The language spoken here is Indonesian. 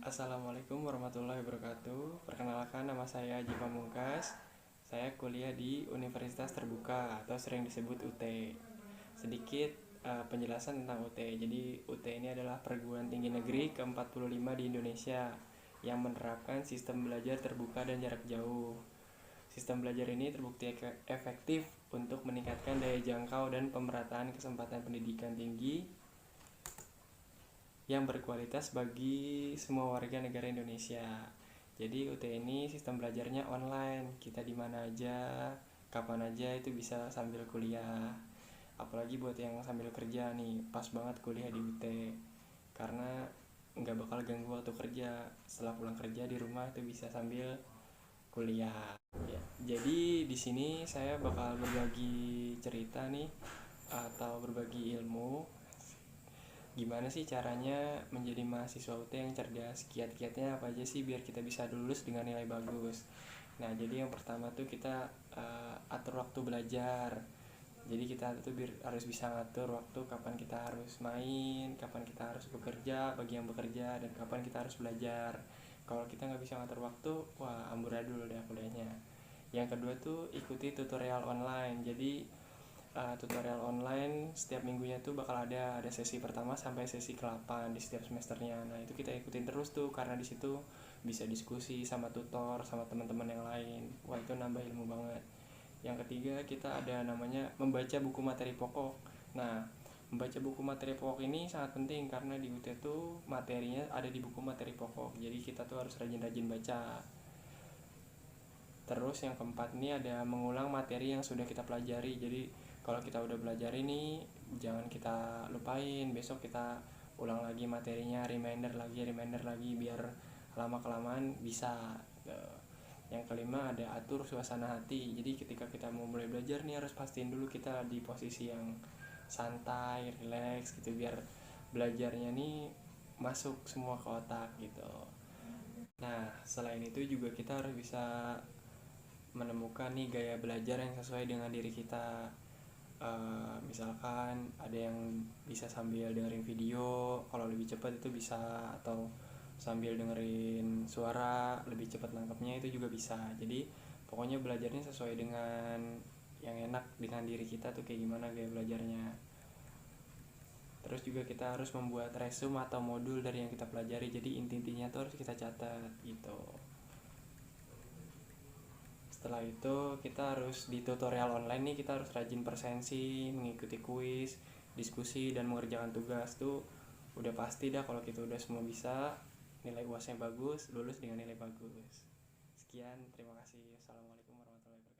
Assalamualaikum warahmatullahi wabarakatuh. Perkenalkan, nama saya Haji Pamungkas. Saya kuliah di Universitas Terbuka atau sering disebut UT. Sedikit penjelasan tentang UT. Jadi UT ini adalah perguruan tinggi negeri ke-45 di Indonesia yang menerapkan sistem belajar terbuka dan jarak jauh. Sistem belajar ini terbukti efektif untuk meningkatkan daya jangkau dan pemerataan kesempatan pendidikan tinggi yang berkualitas bagi semua warga negara Indonesia. Jadi UT ini sistem belajarnya online, kita di mana aja, kapan aja itu bisa sambil kuliah. Apalagi buat yang sambil kerja nih, pas banget kuliah di UT. Karena nggak bakal ganggu waktu kerja. Setelah pulang kerja di rumah itu bisa sambil kuliah. Ya, jadi di sini saya bakal berbagi cerita nih atau berbagi ilmu gimana sih caranya menjadi mahasiswa UT yang cerdas, kiat-kiatnya apa aja sih biar kita bisa lulus dengan nilai bagus. Nah, jadi yang pertama tuh kita atur waktu belajar. Jadi kita tuh harus bisa ngatur waktu kapan kita harus main, kapan kita harus bekerja, bagi yang bekerja, dan kapan kita harus belajar. Kalau kita nggak bisa ngatur waktu, wah amburadul deh kuliahnya. Yang kedua tuh ikuti tutorial online. Jadi tutorial online setiap minggunya tuh bakal ada sesi pertama sampai sesi ke-8 di setiap semesternya. Nah, itu kita ikutin terus tuh karena di situ bisa diskusi sama tutor, sama teman-teman yang lain. Wah, itu nambah ilmu banget. Yang ketiga, kita ada namanya membaca buku materi pokok. Nah, membaca buku materi pokok ini sangat penting karena di UT tuh materinya ada di buku materi pokok. Jadi kita tuh harus rajin-rajin baca. Terus yang keempat ini ada mengulang materi yang sudah kita pelajari. Jadi kalau kita udah belajar ini jangan kita lupain, besok kita ulang lagi materinya, reminder lagi biar lama kelamaan bisa. Yang kelima ada atur suasana hati. Jadi ketika kita mau mulai belajar nih harus pastiin dulu kita di posisi yang santai, relax gitu biar belajarnya nih masuk semua ke otak gitu. Nah, selain itu juga kita harus bisa menemukan nih gaya belajar yang sesuai dengan diri kita. Misalkan ada yang bisa sambil dengerin video, kalau lebih cepat itu bisa, atau sambil dengerin suara lebih cepat nangkepnya itu juga bisa. Jadi pokoknya belajarnya sesuai dengan yang enak dengan diri kita tuh kayak gimana gaya belajarnya. Terus juga kita harus membuat resume atau modul dari yang kita pelajari, jadi inti-intinya tuh harus kita catat gitu. Setelah itu kita harus di tutorial online nih kita harus rajin presensi, mengikuti kuis, diskusi, dan mengerjakan tugas. Tuh udah pasti dah kalau kita udah semua bisa, nilai UASnya bagus, lulus dengan nilai bagus. Sekian, terima kasih. Assalamualaikum warahmatullahi wabarakatuh.